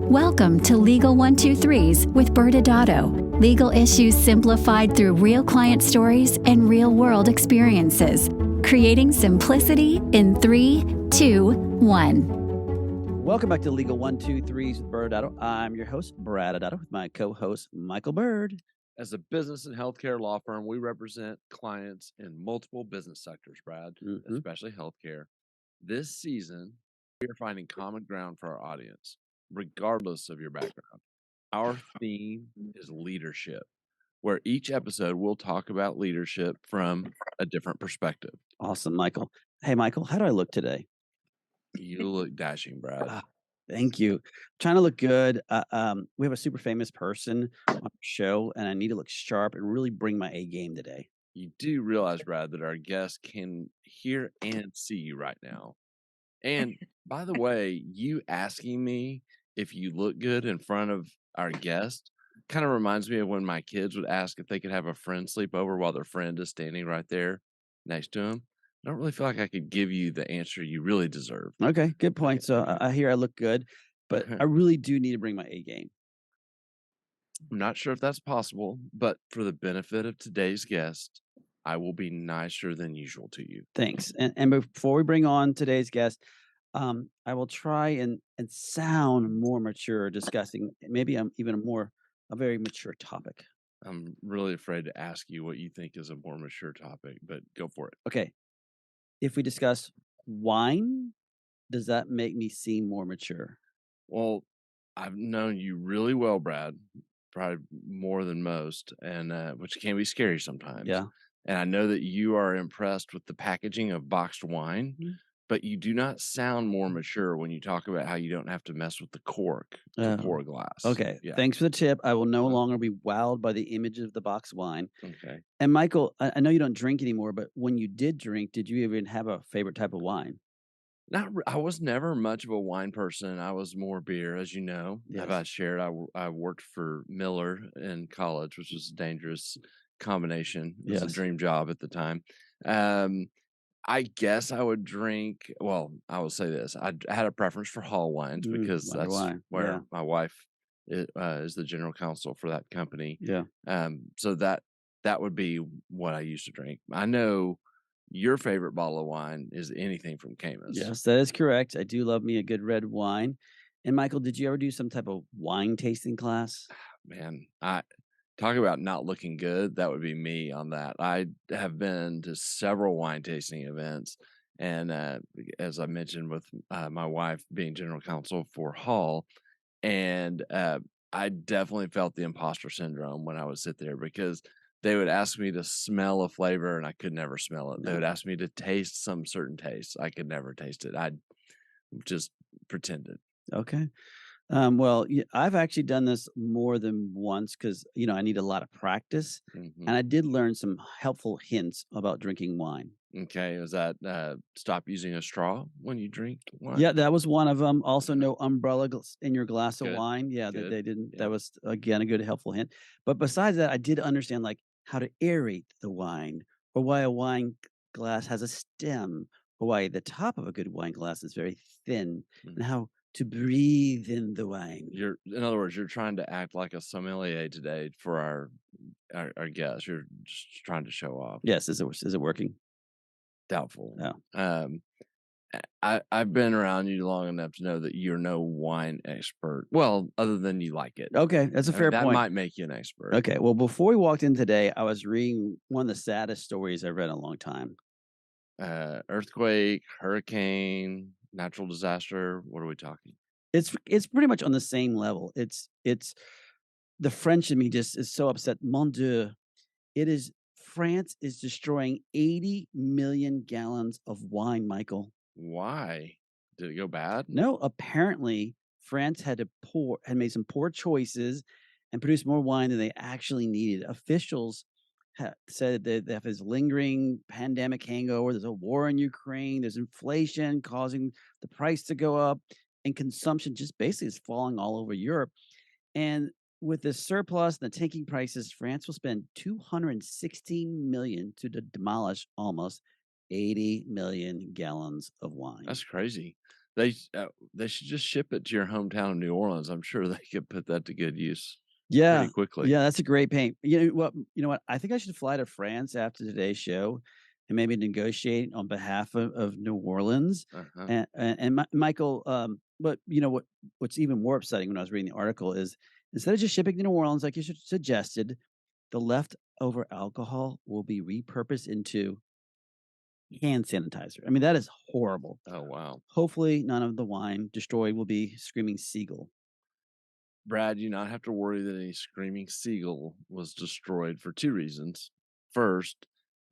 Welcome to Legal 123s with ByrdAdatto. Legal issues simplified through real client stories and real-world experiences. Creating simplicity in 3, 2, 1. Welcome back to Legal 123s with ByrdAdatto. I'm your host, ByrdAdatto, with my co-host, Michael Byrd. As a business and healthcare law firm, we represent clients in multiple business sectors, Brad, especially healthcare. This season, we are finding common ground for our audience, regardless of your background. Our theme is leadership, where each episode we'll talk about leadership from a different perspective. Awesome, Michael. Hey, Michael, how do I look today? You look dashing, Brad. Thank you. Trying to look good. We have a super famous person on our show, and I need to look sharp and really bring my A game today. You do realize, Brad, that our guests can hear and see you right now. And by the way, you asking me if you look good in front of our guest kind of reminds me of when my kids would ask if they could have a friend sleep over while their friend is standing right there next to them. I don't really feel like I could give you the answer you really deserve. Okay, good point. So I hear I look good, but I really do need to bring my A game. I'm not sure if that's possible, but for the benefit of today's guest, I will be nicer than usual to you. Thanks. And before we bring on today's guest, I will try and sound more mature, discussing maybe a very mature topic. I'm really afraid to ask you what you think is a more mature topic, but go for it. Okay. If we discuss wine, does that make me seem more mature? Well, I've known you really well, Brad, probably more than most, and which can be scary sometimes. Yeah. And I know that you are impressed with the packaging of boxed wine, but you do not sound more mature when you talk about how you don't have to mess with the cork to pour a glass. Okay. Yeah. Thanks for the tip. I will no longer be wowed by the image of the boxed wine. Okay. And Michael, I know you don't drink anymore, but when you did drink, did you even have a favorite type of wine? I was never much of a wine person. I was more beer, as you know. Yes. Have I shared? I worked for Miller in college, which was a dangerous combination. It was a dream job at the time. I guess I would drink. Well, I will say this: I had a preference for Hall wines because that's where my wife is the general counsel for that company. Yeah. So that would be what I used to drink. I know your favorite bottle of wine is anything from Camus. Yes, that is correct. I do love me a good red wine. And Michael, did you ever do some type of wine tasting class? Man, I talk about not looking good. That would be me on that. I have been to several wine tasting events. And as I mentioned, with my wife being general counsel for Hall, and I definitely felt the imposter syndrome when I would sit there because they would ask me to smell a flavor and I could never smell it. They would ask me to taste some certain taste. I could never taste it. I just pretended. Okay. Well, I've actually done this more than once because, I need a lot of practice. And I did learn some helpful hints about drinking wine. Okay. Is that stop using a straw when you drink wine? Yeah, that was one of them. Also, no umbrella in your glass of wine. Yeah, Good. they didn't. Yeah. That was, again, a good helpful hint. But besides that, I did understand how to aerate the wine, or why a wine glass has a stem, or why the top of a good wine glass is very thin, and how to breathe in the wine. In other words, you're trying to act like a sommelier today for our guests. You're just trying to show off. Yes. Is it working? Doubtful. No. I've been around you long enough to know that you're no wine expert. Well, other than you like it. Okay, that's a fair point. That might make you an expert. Okay, well, before we walked in today, I was reading one of the saddest stories I've read in a long time. Earthquake, hurricane, natural disaster. What are we talking? It's pretty much on the same level. It's the French in me just is so upset. Mon Dieu, France is destroying 80 million gallons of wine, Michael. Why? Did it go bad? No, apparently France had made some poor choices and produced more wine than they actually needed. Officials said that they have this lingering pandemic hangover. There's a war in Ukraine. There's inflation causing the price to go up, and consumption just basically is falling all over Europe. And with the surplus and the tanking prices, France will spend $216 million to demolish almost 80 million gallons of wine. That's crazy. They should just ship it to your hometown of New Orleans. I'm sure they could put that to good use Yeah. pretty quickly. Yeah, that's a great paint. You know what? I think I should fly to France after today's show and maybe negotiate on behalf of New Orleans. Uh-huh. Michael, but what's even more upsetting when I was reading the article is instead of just shipping to New Orleans like you suggested, the leftover alcohol will be repurposed into hand sanitizer. I mean, that is horrible. Oh, wow. Hopefully, none of the wine destroyed will be screaming seagull. Brad, you not have to worry that any screaming seagull was destroyed for two reasons. First,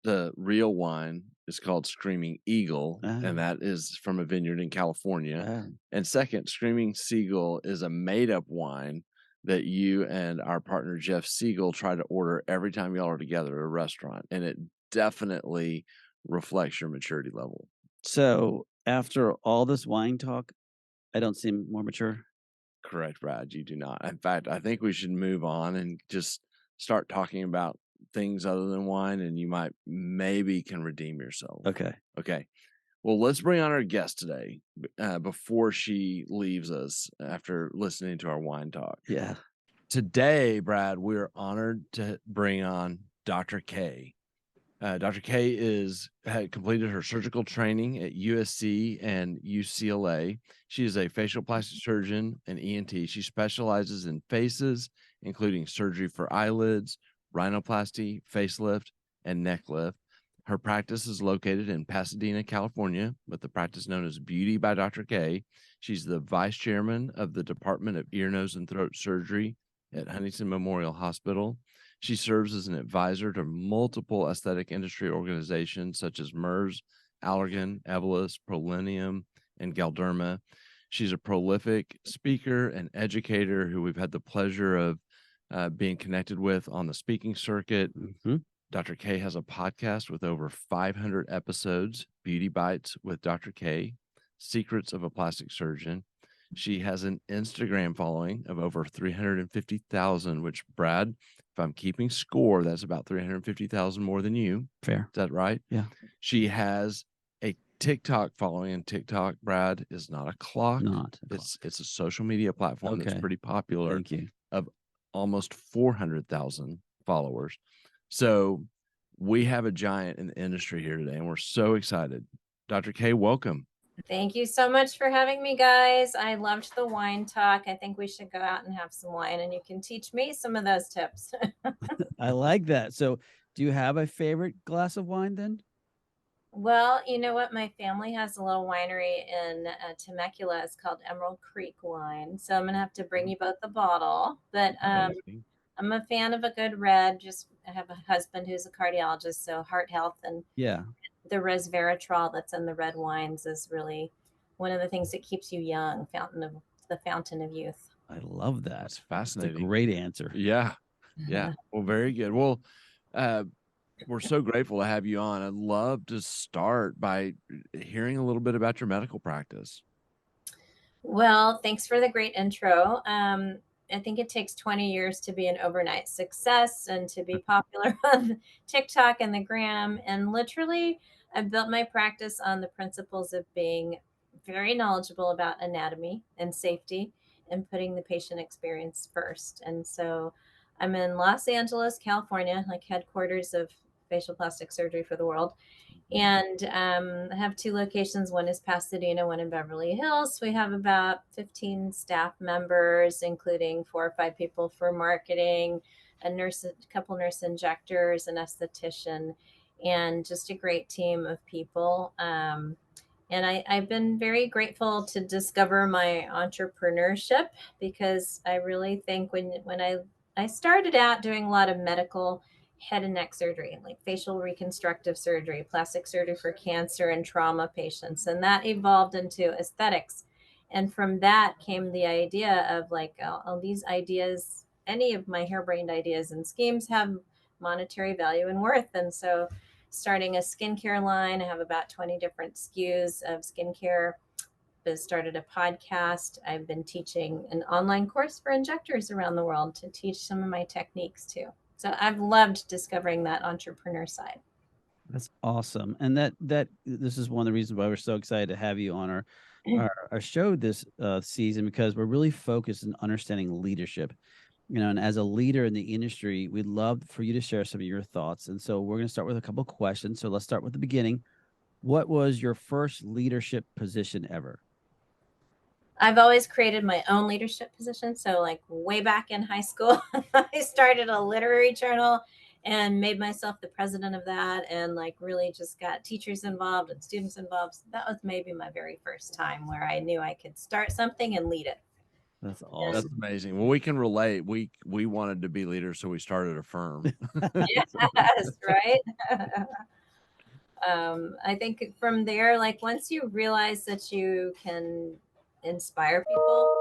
the real wine is called Screaming Eagle, and Ah, that is from a vineyard in California. ah. And second, Screaming Seagull is a made up wine that you and our partner Jeff Siegel try to order every time y'all are together at a restaurant. And it definitely reflects your maturity level. So after all this wine talk, I don't seem more mature. Correct, Brad. You do not. In fact, I think we should move on and just start talking about things other than wine, and you might maybe can redeem yourself. Okay. Okay. Well, let's bring on our guest today before she leaves us after listening to our wine talk. Yeah. Today, Brad, we're honored to bring on Dr. K. Dr. K had completed her surgical training at USC and UCLA. She is a facial plastic surgeon and ENT. She specializes in faces, including surgery for eyelids, rhinoplasty, facelift, and neck lift. Her practice is located in Pasadena, California, with the practice known as Beauty by Dr. K. She's the vice chairman of the Department of Ear, Nose, and Throat Surgery at Huntington Memorial Hospital. She serves as an advisor to multiple aesthetic industry organizations such as MERS, Allergan, Evolus, Prolinium, and Galderma. She's a prolific speaker and educator who we've had the pleasure of being connected with on the speaking circuit. Mm-hmm. Dr. K has a podcast with over 500 episodes, Beauty Bites with Dr. K, Secrets of a Plastic Surgeon. She has an Instagram following of over 350,000, which, Brad, if I'm keeping score, that's about 350,000 more than you. Fair. Is that right? Yeah. She has a TikTok following, and TikTok, Brad, is not a clock. Not a It's a social media platform that's Okay. pretty popular, Thank you. of almost 400,000 followers. So we have a giant in the industry here today, and we're so excited. Dr. K, welcome. Thank you so much for having me, guys. I loved the wine talk. I think we should go out and have some wine, and you can teach me some of those tips. I like that. So, do you have a favorite glass of wine then? Well, you know what? My family has a little winery in Temecula. It's called Emerald Creek Wine. So I'm going to have to bring you both the bottle. But Amazing. I'm a fan of a good red. I have a husband who's a cardiologist, so heart health and Yeah. the resveratrol that's in the red wines is really one of the things that keeps you young, the fountain of youth. I love that. That's That's a fascinating. great answer. Yeah. Yeah. Well, very good. Well, we're so grateful to have you on. I'd love to start by hearing a little bit about your medical practice. Well, thanks for the great intro. I think it takes 20 years to be an overnight success and to be popular on TikTok and the gram. And literally, I've built my practice on the principles of being very knowledgeable about anatomy and safety and putting the patient experience first. And so I'm in Los Angeles, California, like headquarters of facial plastic surgery for the world. And I have two locations. One is Pasadena, one in Beverly Hills. We have about 15 staff members, including 4 or 5 people for marketing, a couple nurse injectors, an esthetician, and just a great team of people. And I've been very grateful to discover my entrepreneurship because I really think when I started out doing a lot of medical head and neck surgery, like facial reconstructive surgery, plastic surgery for cancer and trauma patients. And that evolved into aesthetics. And from that came the idea of like, all these ideas, any of my harebrained ideas and schemes have monetary value and worth. And so starting a skincare line, I have about 20 different SKUs of skincare. Started a podcast. I've been teaching an online course for injectors around the world to teach some of my techniques too. So I've loved discovering that entrepreneur side. That's awesome. And that this is one of the reasons why we're so excited to have you on our our show this season because we're really focused on understanding leadership. And as a leader in the industry, we'd love for you to share some of your thoughts. And so we're going to start with a couple of questions. So let's start with the beginning. What was your first leadership position ever? I've always created my own leadership position. So, like way back in high school, I started a literary journal and made myself the president of that, and like really just got teachers involved and students involved. So that was maybe my very first time where I knew I could start something and lead it. That's And That's awesome. amazing. Well, we can relate. We wanted to be leaders, so we started a firm. yes, right. I think from there, like once you realize that you can inspire people,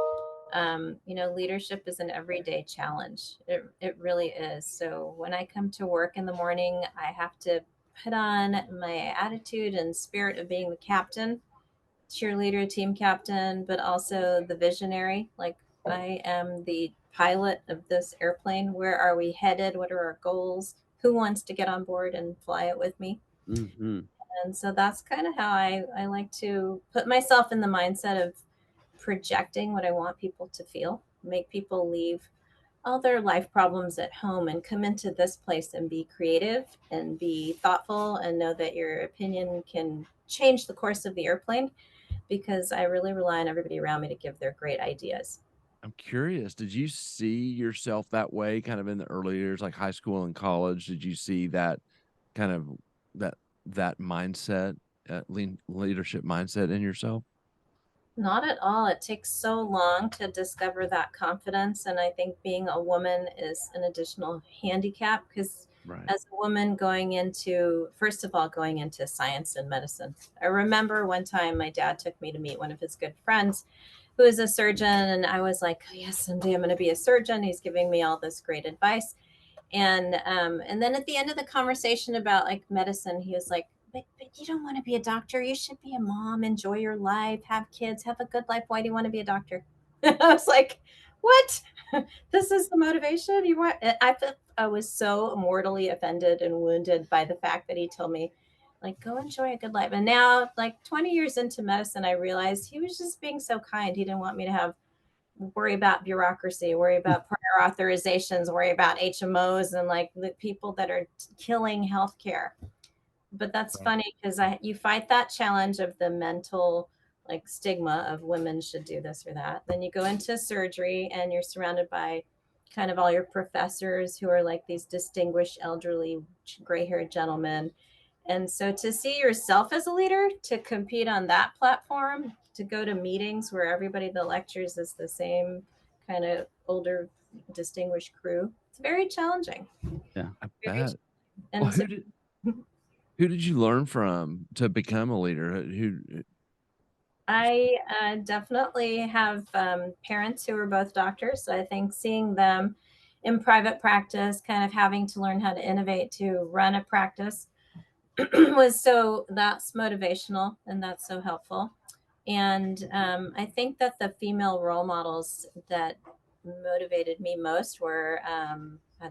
leadership is an everyday challenge. It really is. So when I come to work in the morning, I have to put on my attitude and spirit of being the captain, cheerleader, team captain, but also the visionary. Like I am the pilot of this airplane. Where are we headed? What are our goals? Who wants to get on board and fly it with me? Hmm. And so that's kind of how I like to put myself in the mindset of projecting what I want people to feel, make people leave all their life problems at home and come into this place and be creative and be thoughtful and know that your opinion can change the course of the airplane, because I really rely on everybody around me to give their great ideas. I'm curious, did you see yourself that way kind of in the early years, like high school and college? Did you see that kind of that that mindset, leadership mindset in yourself? Not at all. It takes so long to discover that confidence. And I think being a woman is an additional handicap because, Right. as a woman going into, first of all, going into science and medicine, I remember one time my dad took me to meet one of his good friends who is a surgeon. And I was like, oh, yes, someday I'm going to be a surgeon. He's giving me all this great advice. And then at the end of the conversation about like medicine, he was like, but you don't want to be a doctor. You should be a mom, enjoy your life, have kids, have a good life. Why do you want to be a doctor? I was like, what? This is the motivation you want? I was so mortally offended and wounded by the fact that he told me, like, go enjoy a good life. And now, like 20 years into medicine, I realized he was just being so kind. He didn't want me to have worry about bureaucracy, worry about prior authorizations, worry about HMOs and like the people that are killing healthcare. But that's Right. funny because you fight that challenge of the mental like stigma of women should do this or that. Then you go into surgery and you're surrounded by kind of all your professors who are like these distinguished elderly gray-haired gentlemen. And so to see yourself as a leader, to compete on that platform, to go to meetings where everybody that lectures is the same kind of older, distinguished crew, it's very challenging. Yeah. I Very, bet. Well, and so who did you learn from to become a leader? I definitely have parents who are both doctors. So I think seeing them in private practice, kind of having to learn how to innovate to run a practice that's motivational and that's so helpful. And I think that the female role models that motivated me most were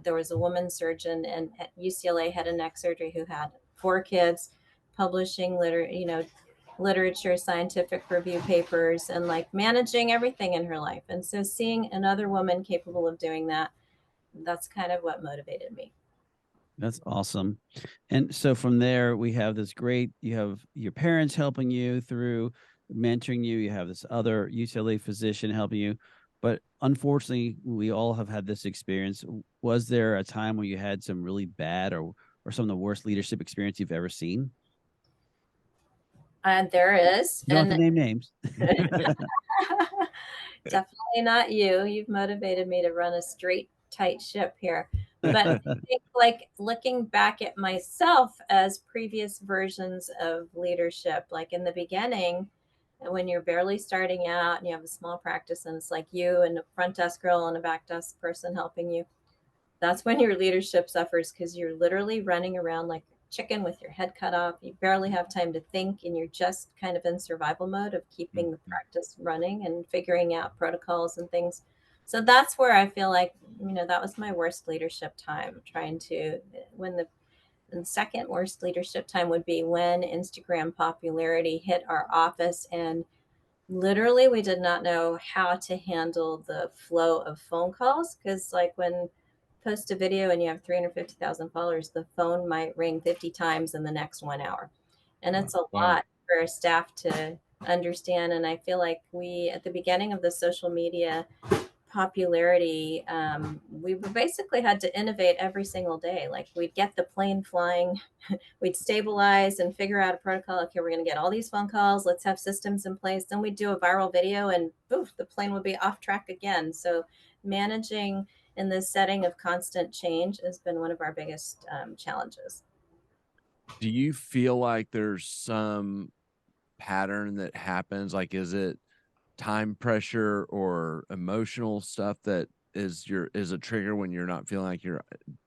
there was a woman surgeon and at UCLA head and neck surgery who had 4 kids, publishing literature, scientific review papers, and like managing everything in her life. And so seeing another woman capable of doing that, that's kind of what motivated me. That's awesome. And so from there, we have this great, you have your parents helping you through mentoring you. You have this other UCLA physician helping you. But unfortunately, we all have had this experience. Was there a time when you had some really bad or some of the worst leadership experience you've ever seen? And there is, You don't have to and name names. definitely not you. You've motivated me to run a straight, tight ship here. But I think, like, looking back at myself as previous versions of leadership, like in the beginning, when you're barely starting out and you have a small practice and it's like you and a front desk girl and a back desk person helping you, that's when your leadership suffers because you're literally running around like a chicken with your head cut off. You barely have time to think, and you're just kind of in survival mode of keeping the Mhm. practice running and figuring out protocols and things. So that's where I feel like, that was my worst leadership time, trying to, when the and second worst leadership time would be when Instagram popularity hit our office and Literally, we did not know how to handle the flow of phone calls because, like, when post a video and you have 350,000 followers, the phone might ring 50 times in the next 1 hour. And it's a Wow. lot for our staff to understand. And I feel like we, at the beginning of the social media popularity, we basically had to innovate every single day. Like, we'd get the plane flying, we'd stabilize and figure out a protocol. Okay, we're going to get all these phone calls. Let's have systems in place. Then we'd do a viral video and poof, the plane would be off track again. So managing in this setting of constant change has been one of our biggest challenges. Do you feel like there's some pattern that happens? Like, is it time pressure or emotional stuff that is a trigger when you're not feeling like you're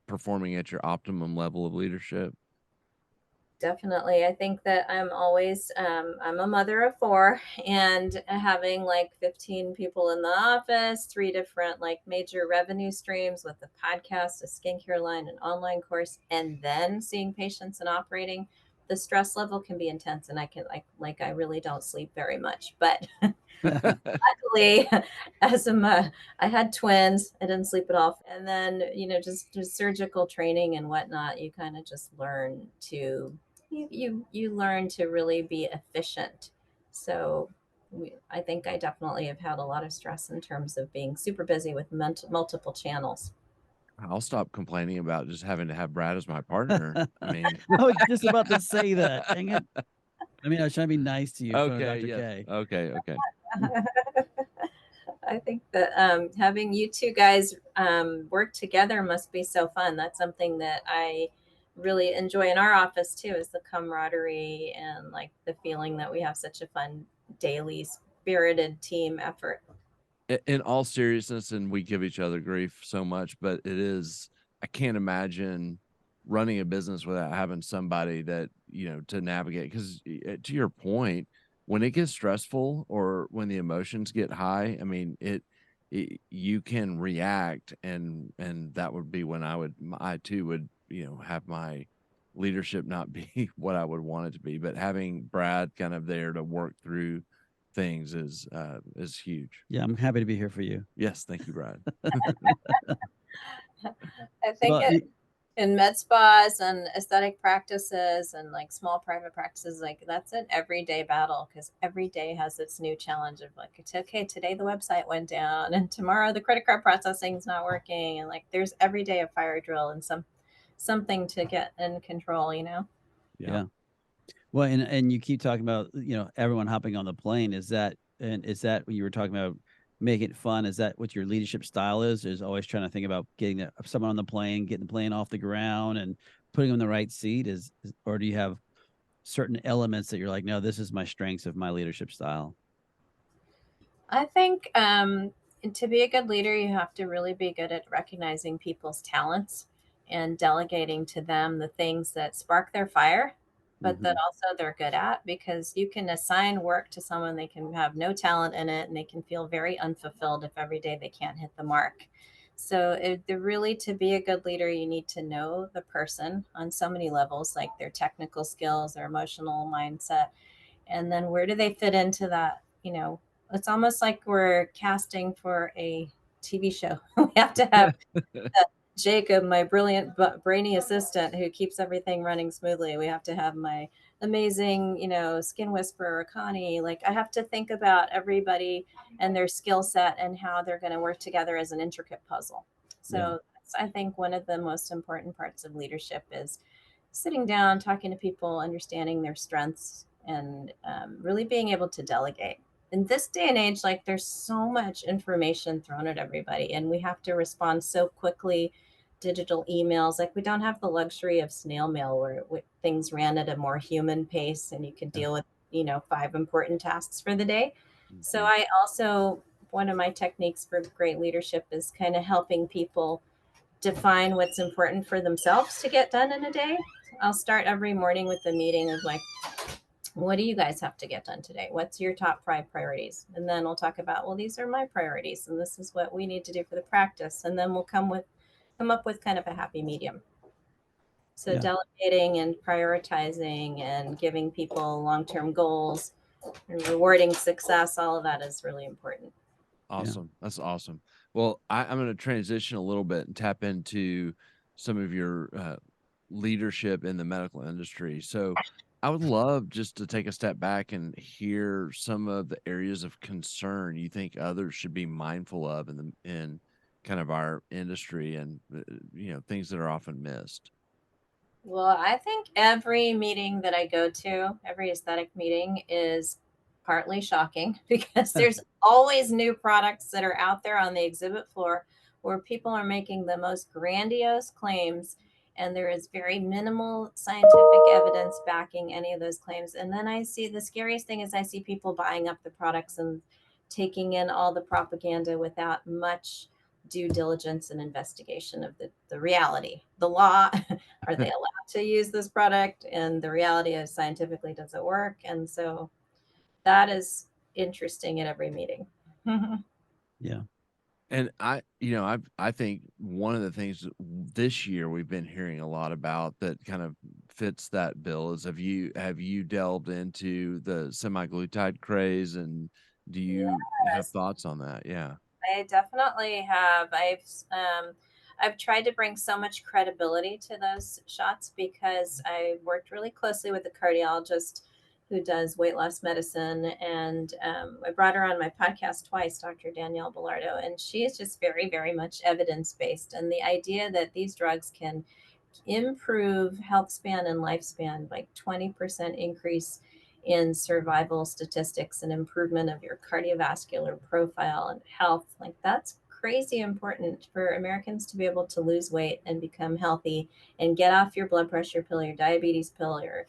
performing at your optimum level of leadership? Definitely. I think that I'm always, I'm a mother of four, and having like 15 people in the office, three different like major revenue streams with a podcast, a skincare line, an online course, and then seeing patients and operating, the stress level can be intense. And I can I really don't sleep very much, but luckily, as I had twins, I didn't sleep at all. And then, just surgical training and whatnot, you kind of just learn to, you learn to really be efficient. So I think I definitely have had a lot of stress in terms of being super busy with multiple channels. I'll stop complaining about just having to have Brad as my partner. I mean, I was just about to say that. Dang it. I mean, I was trying to be nice to you in front of okay, Dr. yes, K. okay. I think that having you two guys work together must be so fun. That's something that I really enjoy in our office too, is the camaraderie and like the feeling that we have such a fun daily spirited team effort. In all seriousness, and we give each other grief so much, but I can't imagine running a business without having somebody that, to navigate. Because to your point, when it gets stressful or when the emotions get high, I mean, you can react, and that would be when I too would, have my leadership not be what I would want it to be. But having Brad kind of there to work through things is huge. Yeah, I'm happy to be here for you. Yes, thank you, Brad. I think Well, in med spas and aesthetic practices and like small private practices, like that's an everyday battle because every day has its new challenge of like, it's okay, today the website went down and tomorrow the credit card processing is not working. And like there's every day a fire drill and something to get in control, yeah. Well, and you keep talking about, everyone hopping on the plane. Is that when you were talking about making it fun? Is that what your leadership style is? Is always trying to think about getting someone on the plane, getting the plane off the ground, and putting them in the right seat? Or do you have certain elements that you're like, no, this is my strengths of my leadership style? I think to be a good leader, you have to really be good at recognizing people's talents and delegating to them the things that spark their fire, but that Mhm. also they're good at, because you can assign work to someone, they can have no talent in it, and they can feel very unfulfilled if every day they can't hit the mark. So, really, to be a good leader, you need to know the person on so many levels, like their technical skills, their emotional mindset, and then where do they fit into that. It's almost like we're casting for a TV show. We have to have Jacob, my brilliant but brainy assistant who keeps everything running smoothly. We have to have my amazing, skin whisperer, Connie. Like, I have to think about everybody and their skill set and how they're going to work together as an intricate puzzle. Yeah. So that's, I think, one of the most important parts of leadership is sitting down, talking to people, understanding their strengths, and really being able to delegate. In this day and age, like, there's so much information thrown at everybody, and we have to respond so quickly. Digital emails, like, we don't have the luxury of snail mail where things ran at a more human pace and you could Yeah. deal with, 5 important tasks for the day. So Mhm. I also, one of my techniques for great leadership is kind of helping people define what's important for themselves to get done in a day. I'll start every morning with a meeting of like, what do you guys have to get done today? What's your top 5 priorities? And then we'll talk about, well, these are my priorities and this is what we need to do for the practice. And then we'll come up with kind of a happy medium. So Yeah. delegating and prioritizing and giving people long-term goals and rewarding success, all of that is really important. Awesome. That's awesome. Well, I'm going to transition a little bit and tap into some of your leadership in the medical industry. So I would love just to take a step back and hear some of the areas of concern you think others should be mindful of in kind of our industry, and things that are often missed. Well, I think every meeting that I go to, every aesthetic meeting, is partly shocking because there's always new products that are out there on the exhibit floor where people are making the most grandiose claims, and there is very minimal scientific evidence backing any of those claims. And then I see the scariest thing is I see people buying up the products and taking in all the propaganda without much due diligence and investigation of the reality, the law. Are they allowed to use this product? And the reality is, scientifically, does it work? And so that is interesting at every meeting. Yeah. And I think one of the things this year we've been hearing a lot about that kind of fits that bill is, have you delved into the semaglutide craze, and do you have Yes. thoughts on that? Yeah. I definitely have. I've tried to bring so much credibility to those shots because I worked really closely with a cardiologist who does weight loss medicine, and I brought her on my podcast twice, Dr. Danielle Bellardo, and she is just very, very much evidence based. And the idea that these drugs can improve health span and lifespan, like 20% increase in survival statistics and improvement of your cardiovascular profile and health. Like, that's crazy important for Americans to be able to lose weight and become healthy and get off your blood pressure pill, your diabetes pill, your,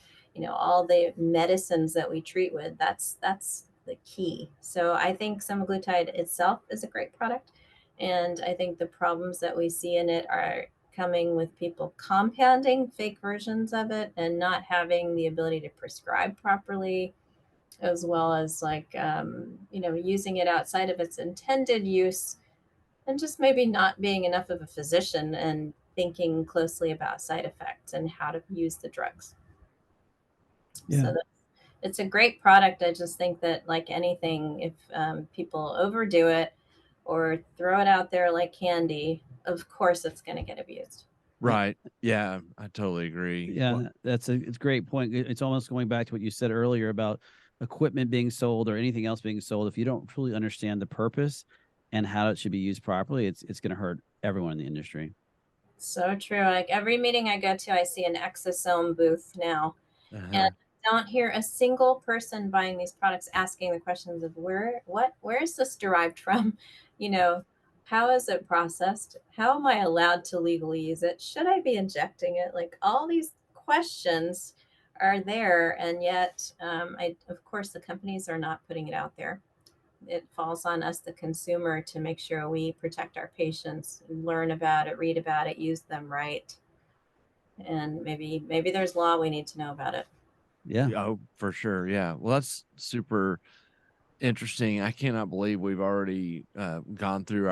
all the medicines that we treat with. That's the key. So I think semaglutide itself is a great product. And I think the problems that we see in it are coming with people compounding fake versions of it and not having the ability to prescribe properly, as well as using it outside of its intended use, and just maybe not being enough of a physician and thinking closely about side effects and how to use the drugs. Yeah. So it's a great product. I just think that, like anything, if people overdo it or throw it out there like candy, of course it's going to get abused. Right. Yeah, I totally agree. Yeah, it's a great point. It's almost going back to what you said earlier about equipment being sold or anything else being sold. If you don't truly understand the purpose and how it should be used properly, it's going to hurt everyone in the industry. So true. Like every meeting I go to, I see an exosome booth now, and I don't hear a single person buying these products asking the questions of where is this derived from? How is it processed? How am I allowed to legally use it? Should I be injecting it? Like, all these questions are there, and yet, of course, the companies are not putting it out there. It falls on us, the consumer, to make sure we protect our patients, learn about it, read about it, use them right. And maybe there's law we need to know about it. Yeah. Oh, for sure. Yeah. Well, that's super interesting. I cannot believe we've already gone through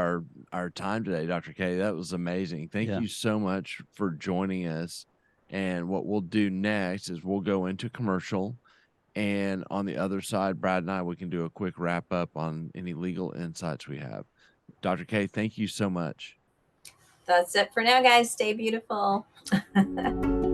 our time today, Dr. K. That was amazing. Thank you so much for joining us. And what we'll do next is we'll go into commercial, and on the other side, Brad and I, we can do a quick wrap up on any legal insights we have. Dr. K, thank you so much. That's it for now, guys. Stay beautiful.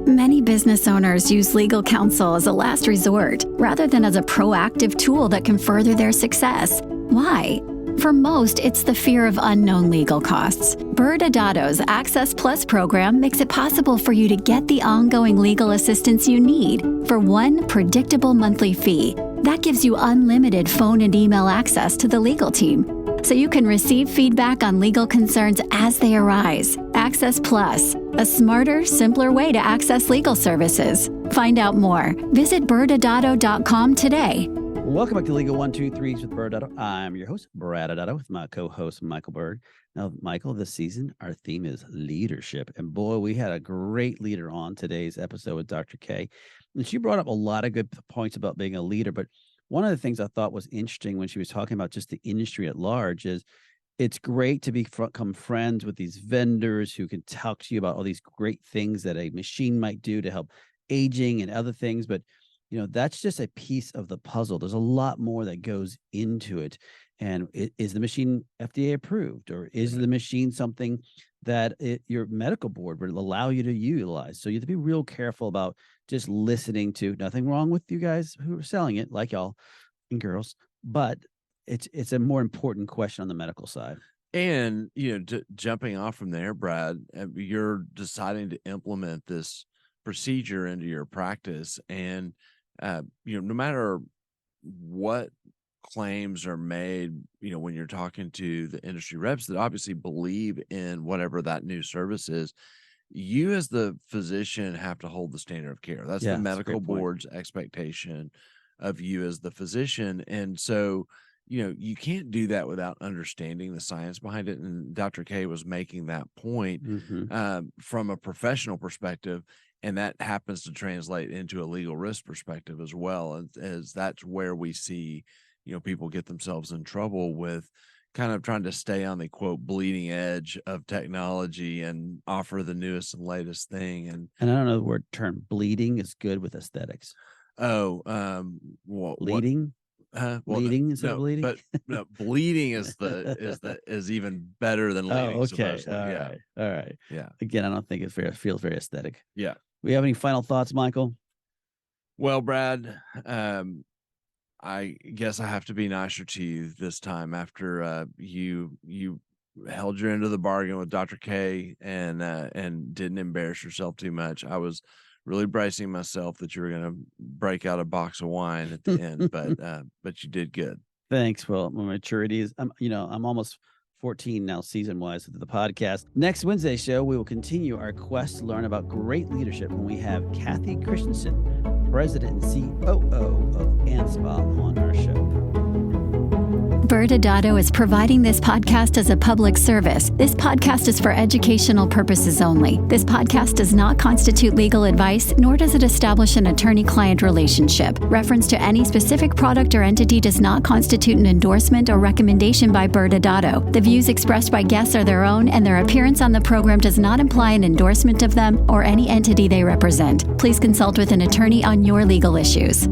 Many business owners use legal counsel as a last resort rather than as a proactive tool that can further their success. Why? For most, it's the fear of unknown legal costs. ByrdAdatto's Access Plus program makes it possible for you to get the ongoing legal assistance you need for one predictable monthly fee. That gives you unlimited phone and email access to the legal team, so you can receive feedback on legal concerns as they arise. Access Plus, a smarter, simpler way to access legal services. Find out more. Visit ByrdAdatto.com today. Welcome back to Legal 123s with ByrdAdatto. I'm your host, ByrdAdatto, with my co-host, Michael Byrd. Now, Michael, this season, our theme is leadership. And boy, we had a great leader on today's episode with Dr. K. And she brought up a lot of good points about being a leader. But one of the things I thought was interesting when she was talking about just the industry at large is it's great to become friends with these vendors who can talk to you about all these great things that a machine might do to help aging and other things. But that's just a piece of the puzzle. There's a lot more that goes into it. And is the machine FDA approved, or is the machine something that your medical board would allow you to utilize? So you have to be real careful about just listening to. Nothing wrong with you guys who are selling it, like y'all and girls, but it's a more important question on the medical side. And, jumping off from there, Brad, you're deciding to implement this procedure into your practice. And, no matter what claims are made, when you're talking to the industry reps that obviously believe in whatever that new service is, you as the physician have to hold the standard of care. That's Yeah, the that's a great medical point. board's expectation of you as the physician. And so, you can't do that without understanding the science behind it. And Dr. K was making that point from a professional perspective. And that happens to translate into a legal risk perspective as well, as that's where we see, people get themselves in trouble with kind of trying to stay on the quote bleeding edge of technology and offer the newest and latest thing. And I don't know the word term. Bleeding is good with aesthetics. Bleeding? Bleeding instead of bleeding? But no, bleeding is even better than leading. Okay. Supposedly. All right. Yeah. Again, I don't think it feels very aesthetic. Yeah. We have any final thoughts, Michael? Well, Brad, I guess I have to be nicer to you this time after you held your end of the bargain with Dr. K and didn't embarrass yourself too much. I was really bracing myself that you were going to break out a box of wine at the end, but you did good. Thanks. Well, my maturity is, I'm almost 14 now, season-wise, of the podcast. Next Wednesday's show, we will continue our quest to learn about great leadership when we have Kathy Christensen, President and COO of ANSPA, on our show. ByrdAdatto is providing this podcast as a public service. This podcast is for educational purposes only. This podcast does not constitute legal advice, nor does it establish an attorney-client relationship. Reference to any specific product or entity does not constitute an endorsement or recommendation by ByrdAdatto. The views expressed by guests are their own, and their appearance on the program does not imply an endorsement of them or any entity they represent. Please consult with an attorney on your legal issues.